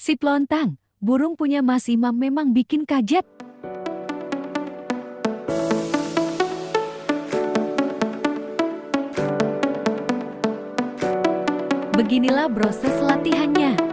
Si Plontang, burung punya Mas Imam memang bikin kaget. Beginilah proses latihannya.